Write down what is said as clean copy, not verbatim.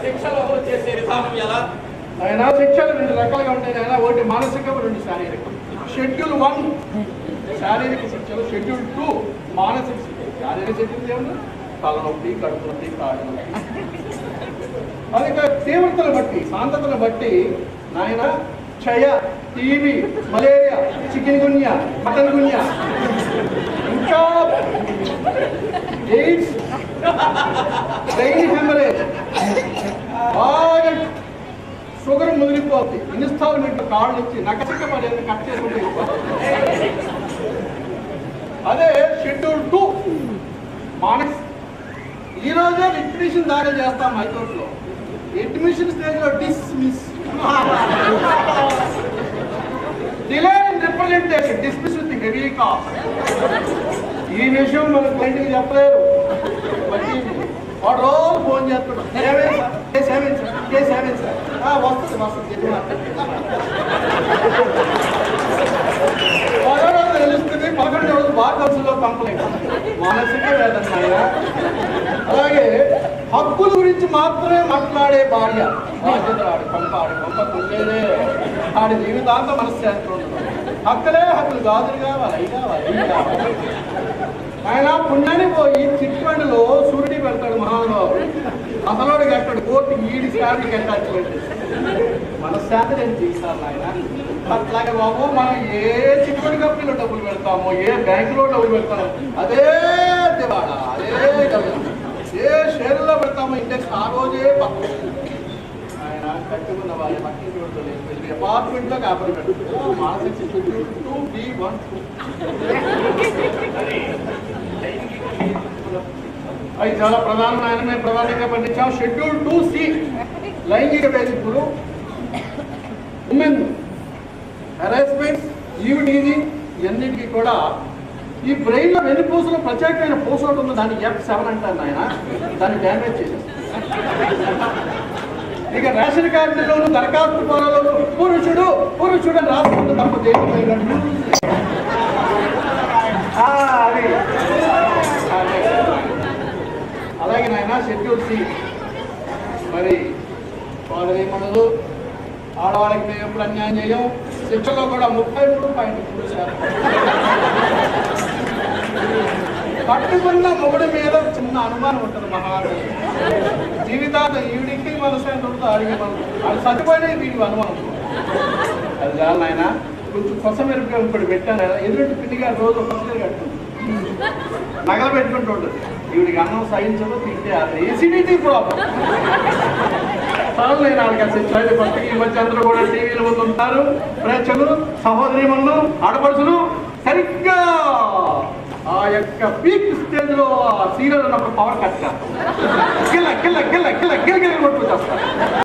శిక్షలు అమలు చేసే విధానం ఎలా? ఆయన శిక్షలు 2 రకాలుగా ఉంటాయి ఆయన. ఒకటి మానసికం, 2 శారీరకం. షెడ్యూల్ 1 శారీరక శిక్షలు, షెడ్యూల్ 2 మానసిక శిక్షలు. శారీరక శిక్షలు ఏమన్నా తలనొప్పి, కడుపు నొప్పి, కాళ్ళు నొప్పి. అది తీవ్రతను బట్టి, సాంద్రతను బట్టి నాయన క్షయ, టీబీ, మలేరియా, చికెన్ గున్యా, మటన్ గున్యా, ఇంకా ఎయిడ్స్, బ్రెయిన్ హెమరేజ్, బాగా షుగర్ ముదిరిపోతుంది, ఇన్స్టాల్మెంట్ కాళ్ళు నుంచి నకసిక పడేది కట్ చేసుకుంటూ అదే షెడ్యూల్ 2 మానస్. ఈ రోజే రిపిటిషన్ దాఖలు చేస్తాం హైకోర్టులో. అడ్మిషన్ స్టేజ్ లో dismiss, delay in representation, dismiss with heavy cost. ఈ విషయం మన క్లయింట్కి చెప్పలేరు. వాడు రోజు ఫోన్ చేస్తున్నాడు, వస్తుంది తెలుస్తుంది. 11 రోజులు బార్ కౌన్సిల్లో కంప్లైంట్, మానసిక వేదన. అలాగే హక్కుల గురించి మాత్రమే మాట్లాడే భార్య, బాధ్యత ఆడి పంపకుండేదే ఆడి జీవితాంతం మనశ్శాంతి ఉండదు. హక్కులే హక్కులు, గాజులు కావాలి, అవి కావాలి, ఇవి కావాలి. ఆయన పుణ్యాన్ని పోయి చిట్పండిలో సూర్యుడి పెడతాడు మహానుభావుడు. అసలోడు కట్టాడు, కోర్టుకి ఈడి శాంతికి అటాచ్మెంట్. మనశ్శాంతి నేను తీసాను ఆయన. అట్లాగే బాబు, మనం ఏ చిట్పండి కంపెనీలో డబ్బులు పెడతామో, ఏ బ్యాంకులో డబ్బులు పెడతామో అదే దివాడా, అదే ఏ షేర్లో పెడతామో ఇండెక్స్ ఆ రోజే పక్కన. ఆయన కట్టుకున్న వాళ్ళ పక్కింటి వెళ్ళి అపార్ట్మెంట్లో కాపరి పెడతారు. మానసిక 2B1 అవి చాలా ప్రధానమైన ప్రధానంగా పండించాం. షెడ్యూల్ 2C లైంగిక వేధింపులు, ఉమెన్ హెరాస్మెంట్, ఈవ్ టీజింగ్, ఇవన్నిటికీ కూడా ఈ బ్రెయిన్ లో వెన్నుపూసలో ప్రత్యేకమైన పూస ఒకటి ఉంది, దాన్ని F7 అంటారు ఆయన. దాన్ని డ్యామేజ్ చేసేస్తారు. ఇక రేషన్ కార్డులోను దరఖాస్తు ఫారాలను పురుషుడు పురుషుడు అని రాసుకుంటే తప్ప అలాగే నాయన షెడ్యూల్ C మరి వాళ్ళది ఏమన్నదు, ఆడవాళ్ళకి మేము ఎప్పుడు అన్యాయం చేయం. శిక్షలో కూడా 33.3%. పట్టుకున్న మొగుడి మీద చిన్న అనుమానం ఉంటుంది మహారాజు. జీవితాంతం ఈవిడికి మనశ్శాంతి ఉంటుంది, అడిగి మనం అది చచ్చిపోయినా వీడికి అనుమానం. అది కాదు నాయన, కొంచెం కొసమెరుపుగా ఇప్పుడు పెట్టాను. ఎదుటి పిండిగా రోజు కొసమెరు కట్టుకుంటుంది, నగలు పెట్టుకుంటూ ఉంటుంది. ఈవిడికి అన్నం సహించదు, తింటే అది ఎసిడిటీ ప్రాబ్లం. నేను వాళ్ళకి పక్కకి ఈ మధ్య అందరూ కూడా టీవీల ముందు ఉంటారు. ప్రేక్షకులు, సహోదరిమణులు, ఆడపడుచులు సరిగ్గా ఆ యొక్క పీక్ స్టేజ్ లో సీరియల్ ఉన్నప్పుడు పవర్ కట్ చేస్తారు.